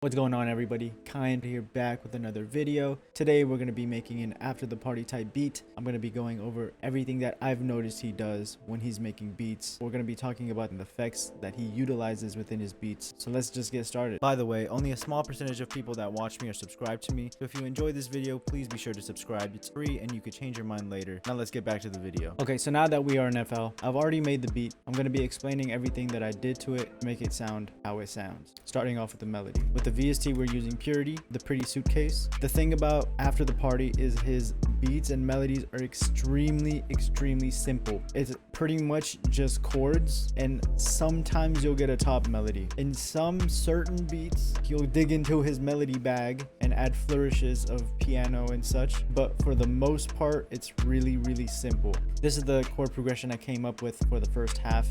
What's going on, everybody? Kayanne here, back with another video. Today we're going to be making an after the party type beat. I'm going to be going over everything that I've noticed he does when he's making beats. We're going to be talking about the effects that he utilizes within his beats. So let's just get started. By the way, only a small percentage of people that watch me are subscribed to me. So if you enjoy this video, please be sure to subscribe. It's free and you could change your mind later. Now let's get back to the video. Okay, so now that we are in FL, I've already made the beat. I'm going to be explaining everything that I did to it to make it sound how it sounds. Starting off with the melody. With the VST, we're using Purity, the Pretty Suitcase. The thing about After the Party is his beats and melodies are extremely simple. It's pretty much just chords, and sometimes you'll get a top melody. In some certain beats, he'll dig into his melody bag and add flourishes of piano and such, but for the most part, it's really simple. This is the chord progression I came up with for the first half.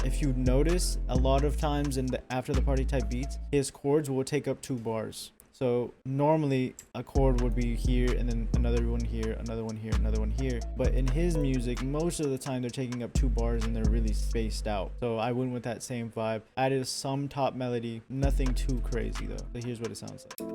If you notice, a lot of times in the After the Party type beats, his chords will take up 2 bars. So normally a chord would be here and then another one here, another one here, another one here. But in his music, most of the time they're taking up 2 bars and they're really spaced out. So I went with that same vibe. Added some top melody, nothing too crazy though. So here's what it sounds like.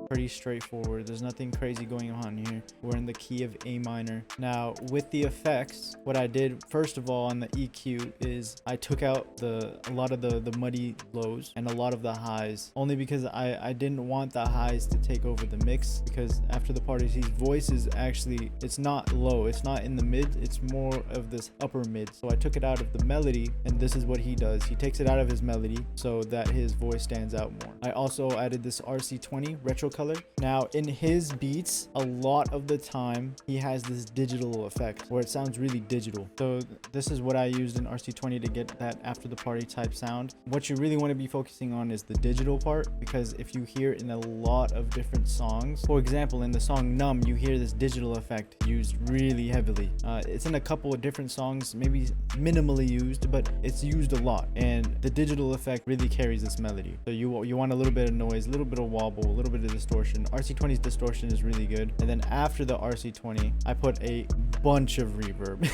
Pretty straightforward. There's nothing crazy going on here. We're in the key of A minor. Now with the effects, what I did first of all on the EQ is I took out a lot of the muddy lows and a lot of the highs, only because I didn't want the highs to take over the mix, because After the Party, his voice is actually, it's not low, it's not in the mid, it's more of this upper mid. So I took it out of the melody, and this is what he does. He takes it out of his melody so that his voice stands out more. I also added this RC20 retro color. Now in his beats, a lot of the time he has this digital effect where it sounds really digital. So this is what I used in RC20 to get that After the Party type sound. What you really want to be focusing on is the digital part, because if you hear it in a lot of different songs, for example in the song Numb, you hear this digital effect used really heavily. It's in a couple of different songs, maybe minimally used, but it's used a lot, and the digital effect really carries this melody. So you want a little bit of noise, a little bit of wobble, a little bit of distortion. RC20's distortion is really good. And then after the RC20, I put a bunch of reverb,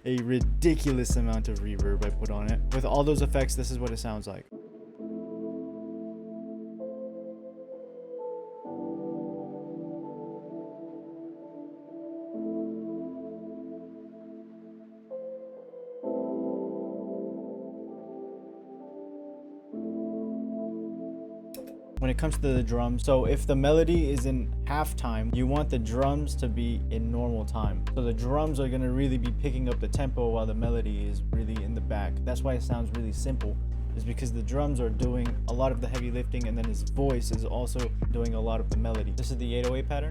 a ridiculous amount of reverb I put on it. With all those effects, this is what it sounds like. When it comes to the drums, so if the melody is in halftime, you want the drums to be in normal time. So the drums are going to really be picking up the tempo while the melody is really in the back. That's why it sounds really simple, is because the drums are doing a lot of the heavy lifting, and then his voice is also doing a lot of the melody. This is the 808 pattern.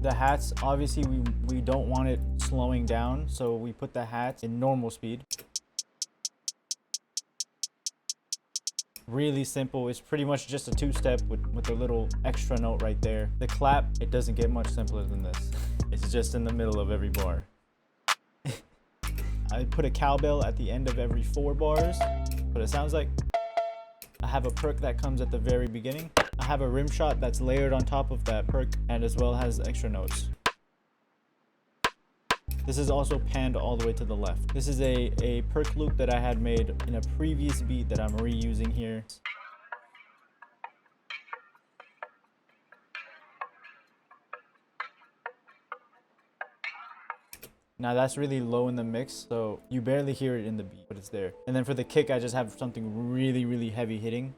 The hats, obviously we don't want it slowing down, so we put the hats in normal speed. Really simple. It's pretty much just a 2-step with a little extra note right there. The clap, it doesn't get much simpler than this. It's just in the middle of every bar. I put a cowbell at the end of every 4 bars, what it sounds like. I have a perk that comes at the very beginning. I have a rim shot that's layered on top of that perk, and as well has extra notes. This is also panned all the way to the left. This is a perk loop that I had made in a previous beat that I'm reusing here. Now that's really low in the mix, so you barely hear it in the beat, but it's there. And then for the kick, I just have something really heavy hitting.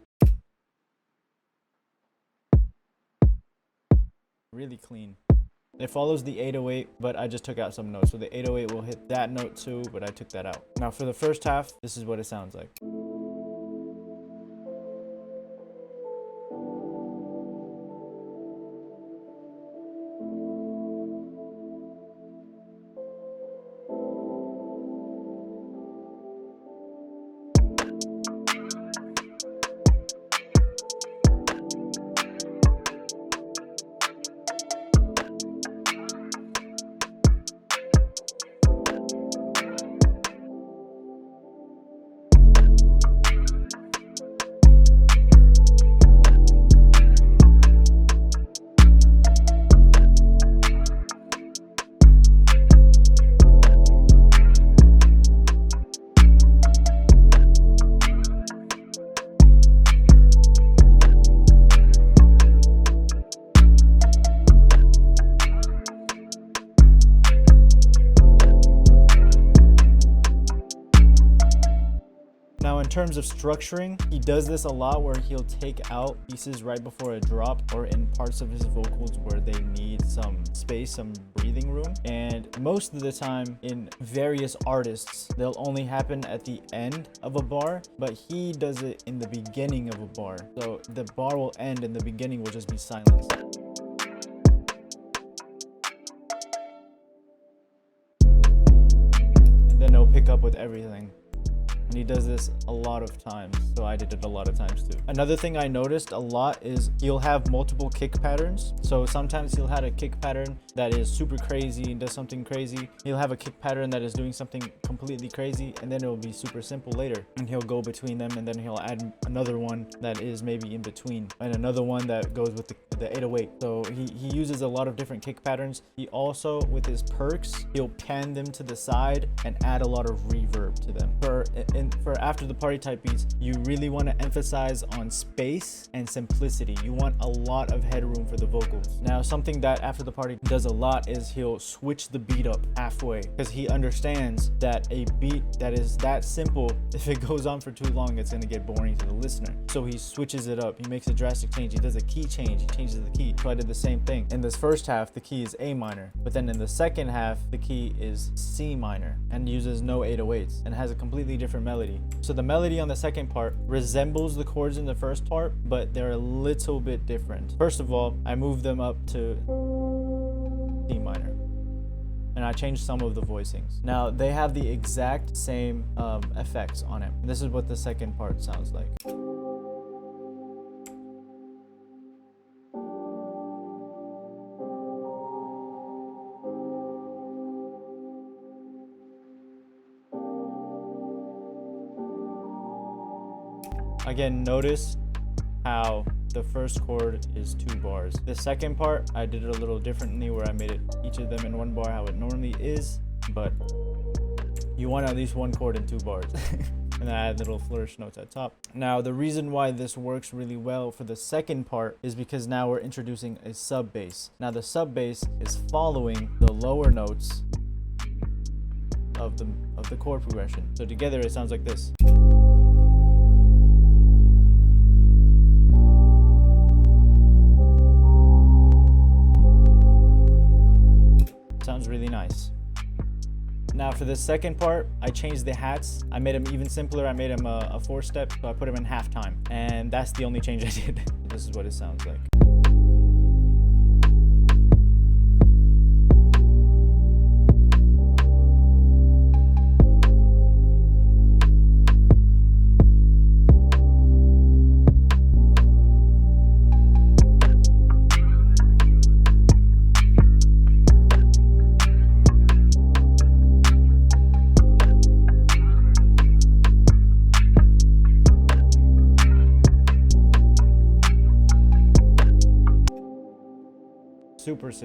Really clean. It follows the 808, but I just took out some notes. So the 808 will hit that note too, but I took that out. Now for the first half, this is what it sounds like. terms of structuring, he does this a lot where he'll take out pieces right before a drop or in parts of his vocals where they need some space, some breathing room. And most of the time in various artists, they'll only happen at the end of a bar, but he does it in the beginning of a bar. So the bar will end and the beginning will just be silence. And then it'll pick up with everything. And he does this a lot of times, so I did it a lot of times too. Another thing I noticed a lot is he'll have multiple kick patterns. So sometimes he'll have a kick pattern that is super crazy and does something crazy. He'll have a kick pattern that is doing something completely crazy, and then it'll be super simple later. And he'll go between them, and then he'll add another one that is maybe in between, and another one that goes with the 808. So he uses a lot of different kick patterns. He also, with his perks, he'll pan them to the side and add a lot of reverb to them. For after the party type beats, you really want to emphasize on space and simplicity. You want a lot of headroom for the vocals. Now, something that After the Party does a lot is he'll switch the beat up halfway, because he understands that a beat that is that simple, if it goes on for too long, it's going to get boring to the listener. So he switches it up. He makes a drastic change. He does a key change. He changes the key. So I did the same thing. In this first half, the key is A minor, but then in the second half, the key is C minor and uses no 808s and has a completely different melody. So the melody on the second part resembles the chords in the first part, but they're a little bit different. First of all, I moved them up to D minor, and I changed some of the voicings. Now they have the exact same effects on it. This is what the second part sounds like. Again, notice how the first chord is 2 bars. The second part, I did it a little differently where I made it each of them in 1 bar how it normally is, but you want at least 1 chord in 2 bars. And then I add little flourish notes at top. Now, the reason why this works really well for the second part is because now we're introducing a sub bass. Now the sub bass is following the lower notes of the chord progression. So together it sounds like this. Sounds really nice. Now for the second part, I changed the hats. I made them even simpler. I made them a 4-step, so I put them in halftime. And that's the only change I did. This is what it sounds like.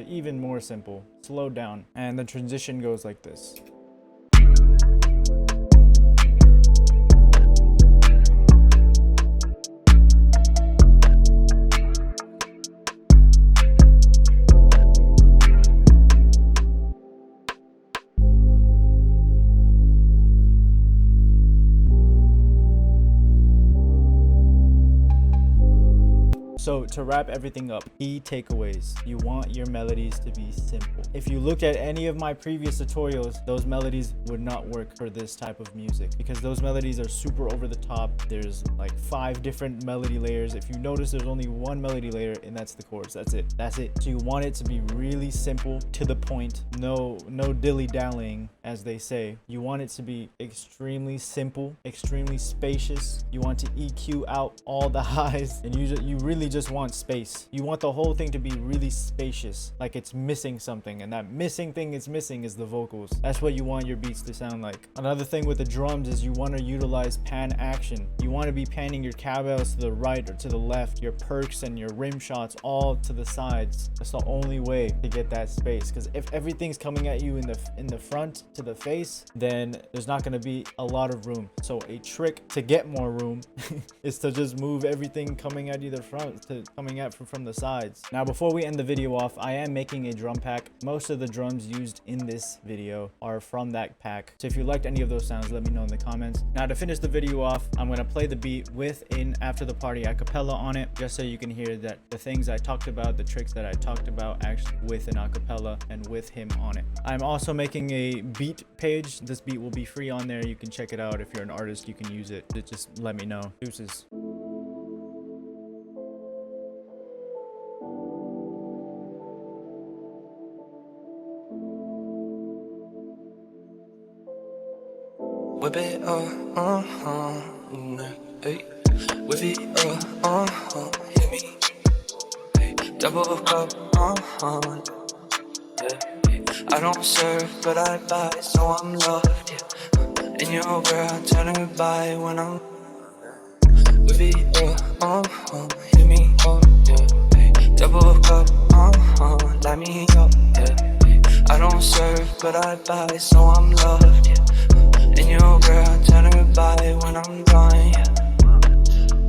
Even more simple, slowed down, and the transition goes like this. So to wrap everything up, key takeaways. You want your melodies to be simple. If you look at any of my previous tutorials, those melodies would not work for this type of music because those melodies are super over the top. There's like 5 different melody layers. If you notice, there's only 1 melody layer and that's the chords. That's it. That's it. So you want it to be really simple, to the point. No dilly-dallying, as they say. You want it to be extremely simple, extremely spacious. You want to EQ out all the highs, and you really just want space. You want the whole thing to be really spacious, like it's missing something, and that missing thing it's missing is the vocals. That's what you want your beats to sound like. Another thing with the drums is you want to utilize pan action. You want to be panning your cowbells to the right or to the left, your perks and your rim shots all to the sides. That's the only way to get that space, because if everything's coming at you in the front to the face, then there's not going to be a lot of room. So a trick to get more room is to just move everything coming at you the front coming out from the sides. Now, before we end the video off, I am making a drum pack. Most of the drums used in this video are from that pack. So if you liked any of those sounds, let me know in the comments. Now, to finish the video off, I'm going to play the beat with an After the Party acapella on it, just so you can hear that the things I talked about, the tricks that I talked about, actually with an acapella and with him on it. I'm also making a beat page. This beat will be free on there. You can check it out. If you're an artist, you can use it. Just let me know. Deuces. Whip it hey. Whip it hit me, hey. Double cup, yeah. I don't serve, but I buy, so I'm loved, yeah. And your girl turn her by when I'm whip it hit me, yeah. Hey. Double cup, light me up, yeah. I don't serve, but I buy, so I'm loved, yeah. And your girl turn her by when I'm gone, yeah.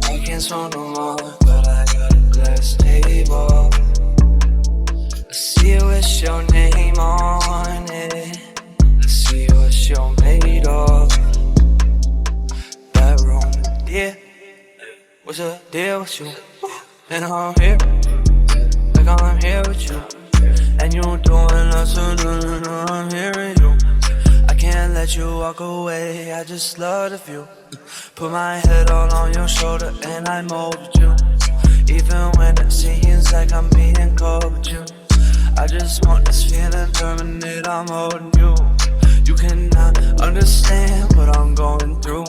I can't smoke no more, but I got a glass table. I see it with your name on it. I see what you're made of. That room, yeah. What's the deal with you? And I'm here, like I'm here with you. And you doing us, I'm hearing you. Can't let you walk away, I just love the view. Put my head all on your shoulder and I mold with you. Even when it seems like I'm being cold with you, I just want this feeling permanent, I'm holding you. You cannot understand what I'm going through.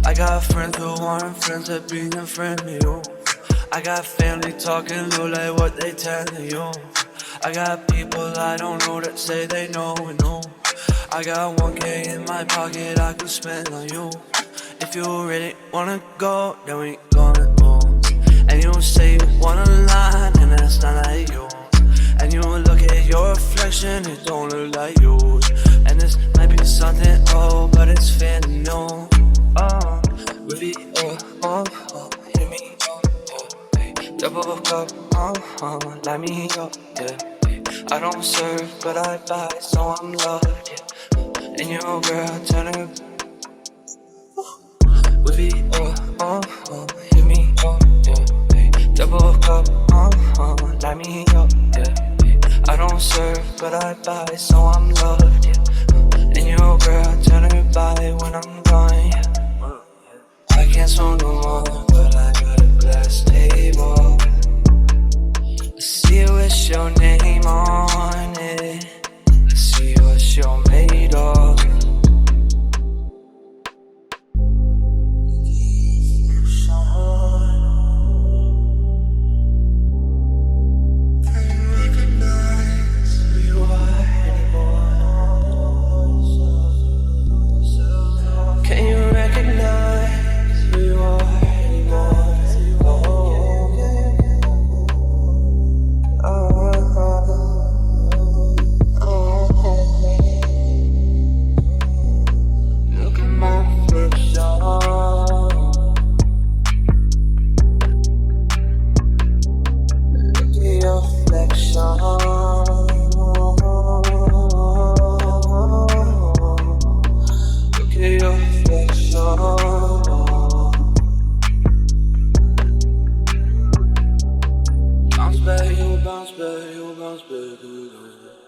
I got friends who aren't friends that being friend to you. I got family talking low like what they telling you. I got people I don't know that say they know and know. I got 1K in my pocket I can spend on you. If you really wanna go, then we gonna go. And you say you wanna lie, and that's not like you. And you look at your reflection, it don't look like you. And this might be something old, but it's fair to know. With it, hit me, hey. Double cup, light me up, yeah. I don't serve, but I buy, so I'm loved, yeah. And your girl turn her whip it hit me, yeah. Double cup, light me up, yeah. I don't serve, but I buy, so I'm loved, yeah. And your girl turn her by when I'm gone, yeah. I can't smoke no more, but I got a glass table. I see it with your name on it. I see what you're made of. Can you recognize who you are anymore? Can you recognize who you are anymore? Look at my reflection. Look at your reflection. Look at your reflection. Bounce back, you bounce back, you bounce back.